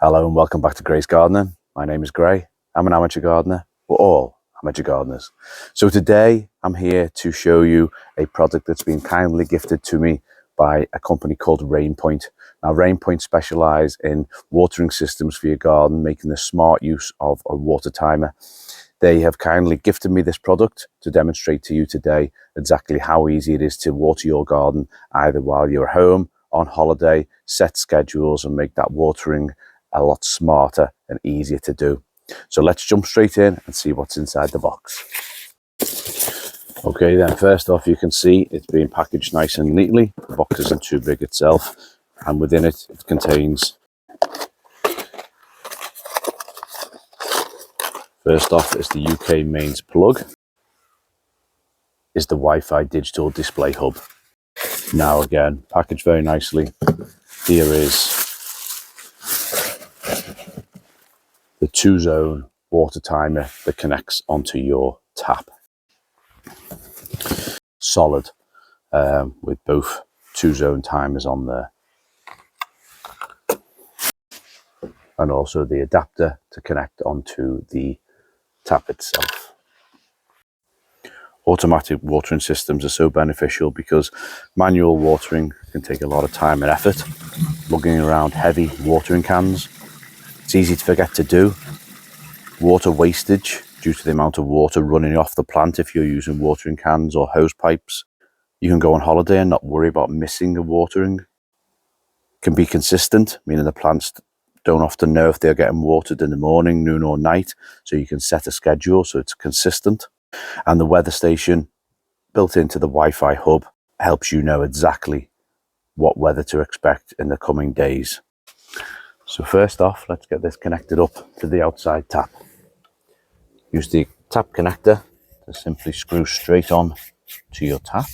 Hello and welcome back to Gray's Gardening. My name is Gray. I'm an amateur gardener. We're all amateur gardeners. So today I'm here to show you a product that's been kindly gifted to me by a company called RainPoint. Now RainPoint specialise in watering systems for your garden, making the smart use of a water timer. They have kindly gifted me this product to demonstrate to you today exactly how easy it is to water your garden, either while you're home, on holiday, set schedules and make that watering a lot smarter and easier to do. So let's jump straight in and see what's inside the box. Okay, then first off, you can see it's being packaged nice and neatly. The box isn't too big itself, and within it, it contains, first off is the UK mains plug, is the Wi-Fi digital display hub. Now again, packaged very nicely. Here is the 2-zone water timer that connects onto your tap. Solid, with both 2-zone timers on there. And also the adapter to connect onto the tap itself. Automatic watering systems are so beneficial because manual watering can take a lot of time and effort. Lugging around heavy watering cans, it's easy to forget to do. Water wastage due to the amount of water running off the plant if you're using watering cans or hose pipes. You can go on holiday and not worry about missing the watering. Can be consistent, meaning the plants don't often know if they're getting watered in the morning, noon or night, so you can set a schedule so it's consistent. And the weather station built into the Wi-Fi hub helps you know exactly what weather to expect in the coming days. So first off, let's get this connected up to the outside tap. Use the tap connector to simply screw straight on to your tap.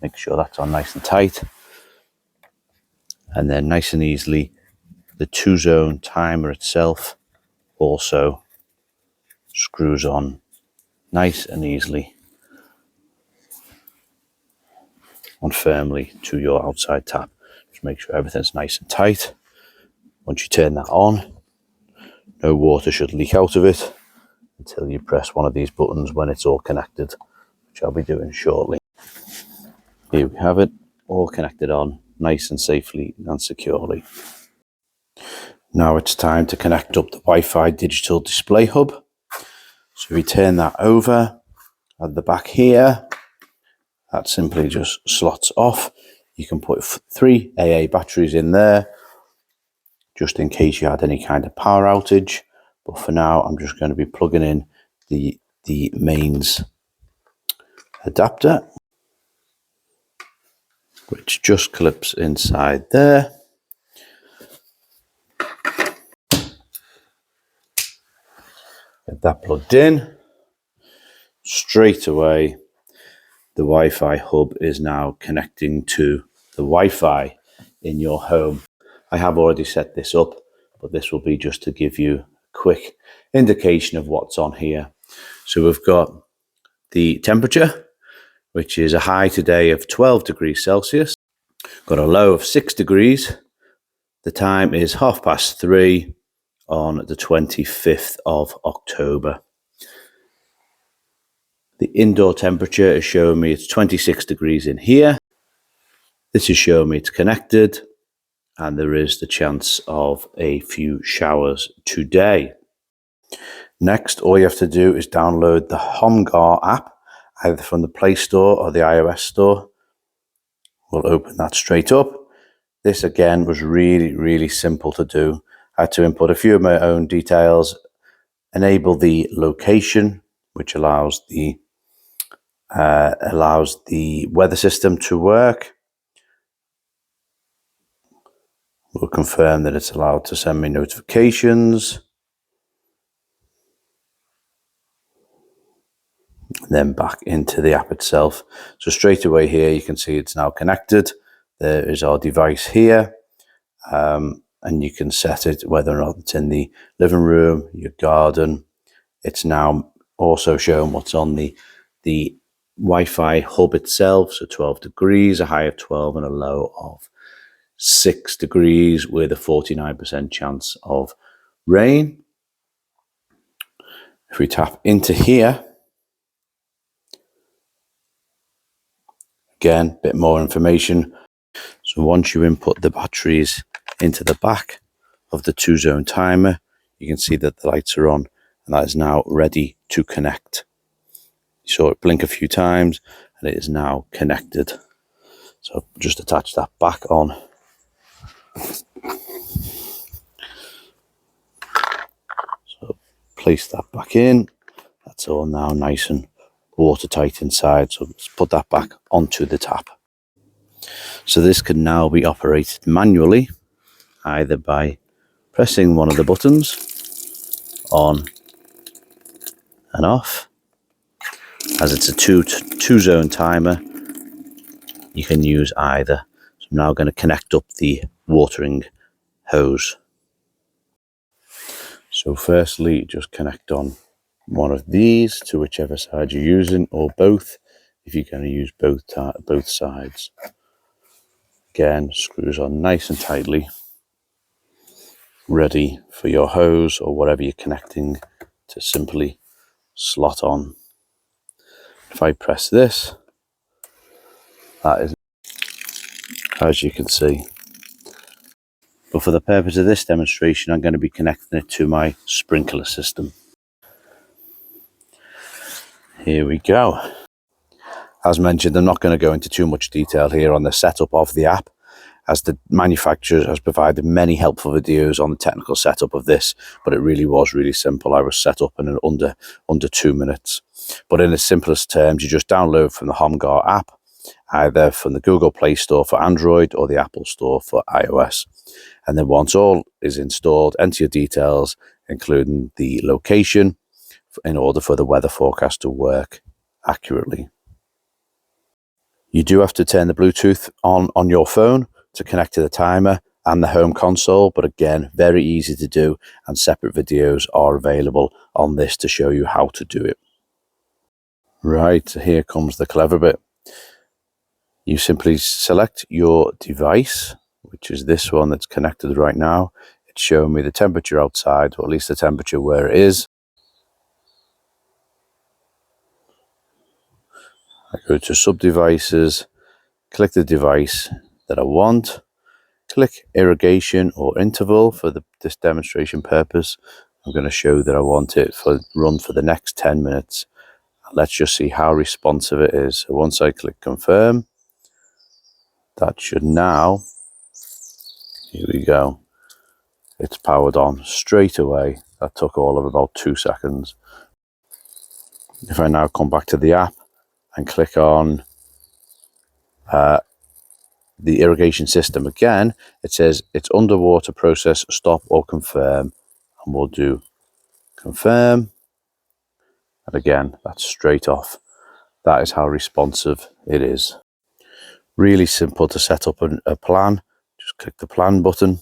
Make sure that's on nice and tight. And then nice and easily, the 2-zone timer itself also screws on nice and easily and firmly to your outside tap. Just make sure everything's nice and tight. Once you turn that on, no water should leak out of it until you press one of these buttons when it's all connected, which I'll be doing shortly. Here we have it, all connected on nice and safely and securely. Now it's time to connect up the Wi-Fi digital display hub. So we turn that over at the back here. That simply just slots off. You can put 3 AA batteries in there, just in case you had any kind of power outage. But for now, I'm just going to be plugging in the mains adapter, which just clips inside there. Get that plugged in. Straight away, the Wi-Fi hub is now connecting to the Wi-Fi in your home. I have already set this up, but this will be just to give you a quick indication of what's on here. So we've got the temperature, which is a high today of 12 degrees Celsius. Got a low of 6 degrees. The time is 3:30 on the 25th of October. The indoor temperature is showing me it's 26 degrees in here. This is showing me it's connected, and there is the chance of a few showers today. Next, all you have to do is download the HomeGar app, either from the Play Store or the iOS store. We'll open that straight up. This again was really simple to do. I had to input a few of my own details, enable the location, which allows the weather system to work. We'll confirm that it's allowed to send me notifications. And then back into the app itself. So straight away here, you can see it's now connected. There is our device here. And you can set it whether or not it's in the living room, your garden. It's now also showing what's on the Wi-Fi hub itself. So 12 degrees, a high of 12 and a low of 6 degrees with a 49% chance of rain. If we tap into here, again, a bit more information. So once you input the batteries into the back of the 2-zone timer, you can see that the lights are on, and that is now ready to connect. You saw it blink a few times and it is now connected. So just attach that back on. So place that back in. That's all now nice and watertight inside. So let's put that back onto the tap. So this can now be operated manually, either by pressing one of the buttons on and off. As it's a two-zone timer, you can use either. So I'm now going to connect up the watering hose. So firstly, just connect on one of these to whichever side you're using, or both if you're going to use both sides. Again, screws on nice and tightly, ready for your hose or whatever you're connecting to simply slot on. If I press this, that is, as you can see. But for the purpose of this demonstration, I'm going to be connecting it to my sprinkler system. Here we go. As mentioned, I'm not going to go into too much detail here on the setup of the app, as the manufacturer has provided many helpful videos on the technical setup of this, but it really was really simple. I was set up in under 2 minutes. But in the simplest terms, you just download from the HomeGuard app, either from the Google Play Store for Android or the Apple Store for iOS. And then once all is installed, enter your details, including the location, in order for the weather forecast to work accurately. You do have to turn the Bluetooth on your phone to connect to the timer and the home console, but again, very easy to do, and separate videos are available on this to show you how to do it. Right, so here comes the clever bit. You simply select your device, which is this one that's connected right now. It's showing me the temperature outside, or at least the temperature where it is. I go to sub-devices, click the device that I want, click irrigation or interval for this demonstration purpose. I'm going to show that I want it for run for the next 10 minutes. Let's just see how responsive it is. So once I click confirm, that should now, here we go, it's powered on straight away. That took all of about 2 seconds. If I now come back to the app and click on the irrigation system again, it says it's underwater process, stop or confirm, and we'll do confirm. And again, that's straight off. That is how responsive it is. Really simple to set up a plan. Just click the plan button,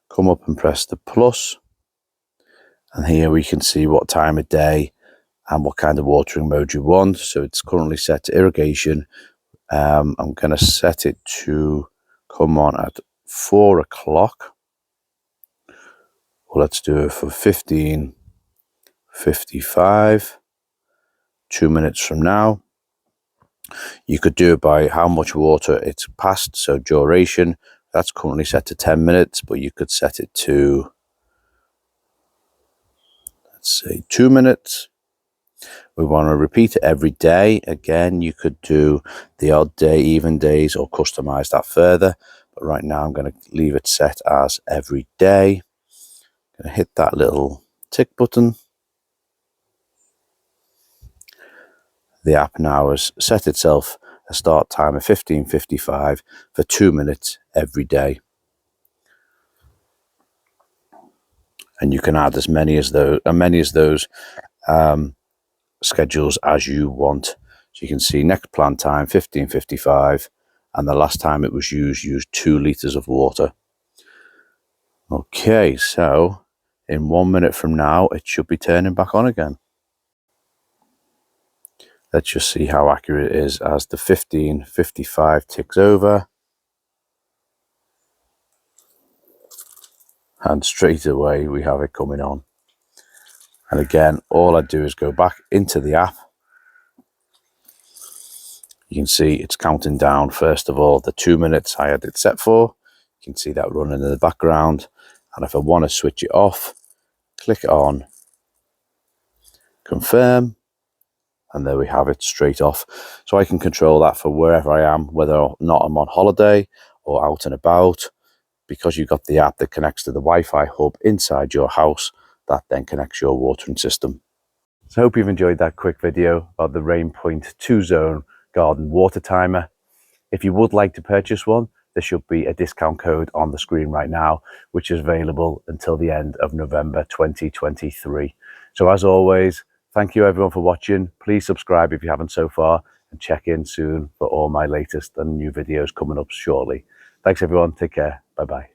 come up and press the plus, and here we can see what time of day and what kind of watering mode you want. So it's currently set to irrigation. I'm going to set it to come on at 4 o'clock. Well, let's do it for 15:55, 2 minutes from now. You could do it by how much water it's passed, so duration. That's currently set to 10 minutes, but you could set it to, let's say, 2 minutes. We want to repeat it every day. Again, you could do the odd day, even days, or customize that further. But right now I'm going to leave it set as every day. I'm going to hit that little tick button. The app now has set itself a start time of 15:55 for 2 minutes every day. And you can add as many as those schedules as you want. So you can see next plan time 15:55, and the last time it was used 2 liters of water. Okay, so in 1 minute from now it should be turning back on again. Let's just see how accurate it is as the 15:55 ticks over. and straight away we have it coming on. And again, all I do is go back into the app. You can see it's counting down, first of all, the 2 minutes I had it set for. You can see that running in the background. And if I want to switch it off, click on confirm, and there we have it straight off. So I can control that for wherever I am, whether or not I'm on holiday or out and about, because you've got the app that connects to the Wi-Fi hub inside your house that then connects your watering system. So I hope you've enjoyed that quick video about the RainPoint 2-zone garden water timer. If you would like to purchase one, there should be a discount code on the screen right now, which is available until the end of November 2023. So as always, thank you everyone for watching. Please subscribe if you haven't so far, and check in soon for all my latest and new videos coming up shortly. Thanks everyone, take care, bye bye.